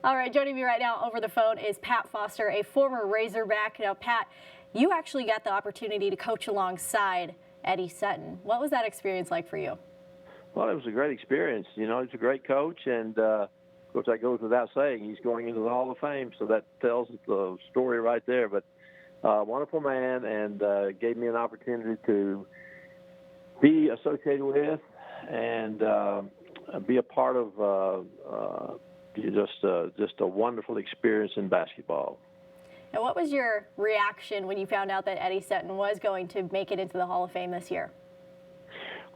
All right, joining me right now over the phone is Pat Foster, a former Razorback. Now, Pat, you actually got the opportunity to coach alongside Eddie Sutton. What was that experience like for you? Well, it was a great experience. You know, he's a great coach, and of course, that goes without saying. He's going into the Hall of Fame, so that tells the story right there. But wonderful man, and gave me an opportunity to be associated with and be a part of just a wonderful experience in basketball. And what was your reaction when you found out that Eddie Sutton was going to make it into the Hall of Fame this year?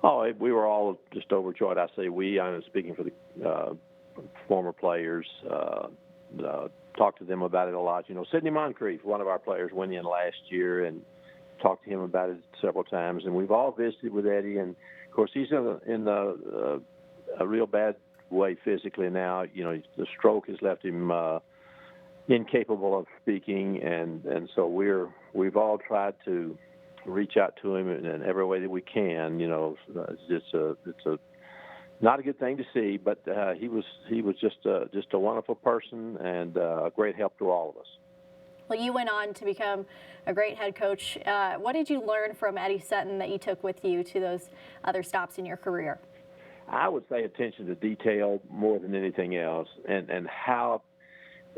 Oh, we were all just overjoyed. I say we. I'm speaking for the former players. Talked to them about it a lot. You know, Sidney Moncrief, one of our players, went in last year and talked to him about it several times. And we've all visited with Eddie. And, of course, he's in a real bad way physically now. You know, the stroke has left him incapable of speaking. And so we've all tried to reach out to him in every way that we can. You know, it's a not a good thing to see, but he was just a wonderful person and a great help to all of us. Well, you went on to become a great head coach. What did you learn from Eddie Sutton that you took with you to those other stops in your career? I would say attention to detail more than anything else, and how.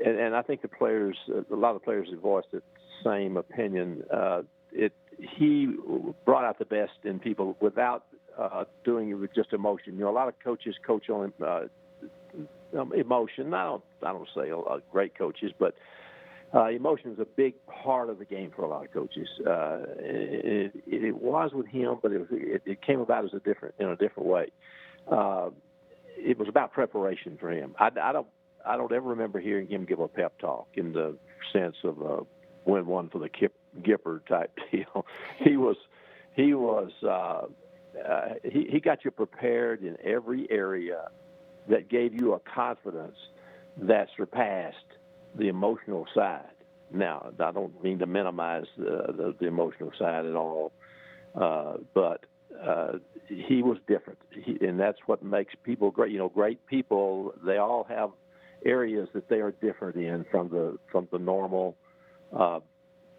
And I think the players, a lot of the players have voiced the same opinion. He brought out the best in people without doing it with just emotion. You know, a lot of coaches coach on emotion. I don't say great coaches, but emotion is a big part of the game for a lot of coaches. It was with him, but it came about in a different way. It was about preparation for him. I don't ever remember hearing him give a pep talk in the sense of win one for the Gipper type deal. He got you prepared in every area that gave you a confidence that surpassed the emotional side. Now, I don't mean to minimize the emotional side at all, but he was different, and that's what makes people great. You know, great people, they all have areas that they are different in from the normal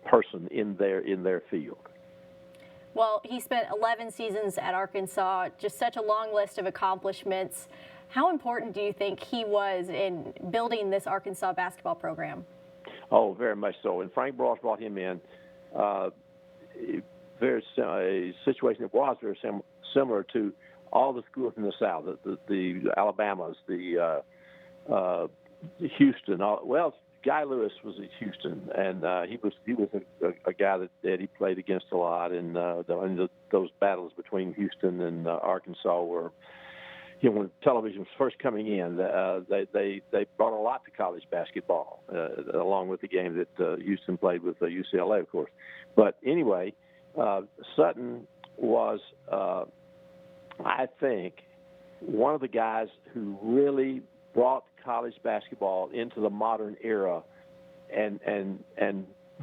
person in their field. Well, he spent 11 seasons at Arkansas, just such a long list of accomplishments. How important do you think he was in building this Arkansas basketball program? Oh, very much so. And Frank Bross brought him in. There's a situation that was very similar to all the schools in the South, the Alabamas, the Houston. Guy Lewis was at Houston, and he was a guy that Eddie played against a lot, and those battles between Houston and Arkansas were, you know, when television was first coming in, they brought a lot to college basketball, along with the game that Houston played with UCLA, of course. But anyway, Sutton was, I think, one of the guys who really brought college basketball into the modern era and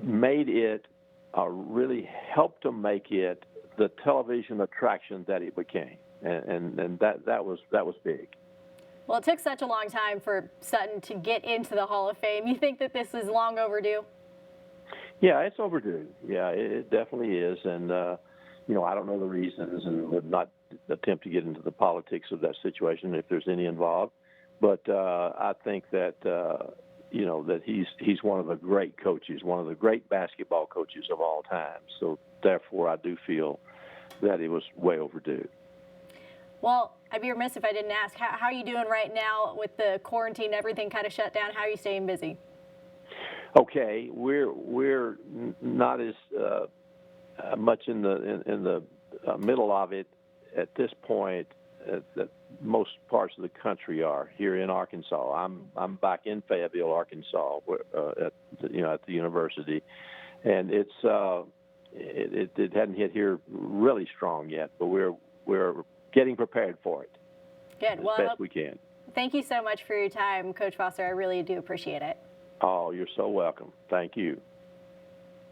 made it, really helped to make it the television attraction that it became. And that was big. Well, it took such a long time for Sutton to get into the Hall of Fame. You think that this is long overdue? Yeah, it's overdue. Yeah, it definitely is. And, you know, I don't know the reasons and would not attempt to get into the politics of that situation if there's any involved. But I think that, you know, that he's one of the great coaches, one of the great basketball coaches of all time. So, therefore, I do feel that it was way overdue. Well, I'd be remiss if I didn't ask, how are you doing right now with the quarantine, everything kind of shut down? How are you staying busy? Okay, we're not as much in the middle of it at this point that most parts of the country are. Here in Arkansas, I'm back in Fayetteville, Arkansas, at the university, and it hadn't hit here really strong yet, but we're getting prepared for it. Good. As best we can. Thank you so much for your time, Coach Foster. I really do appreciate it. Oh, you're so welcome. Thank you.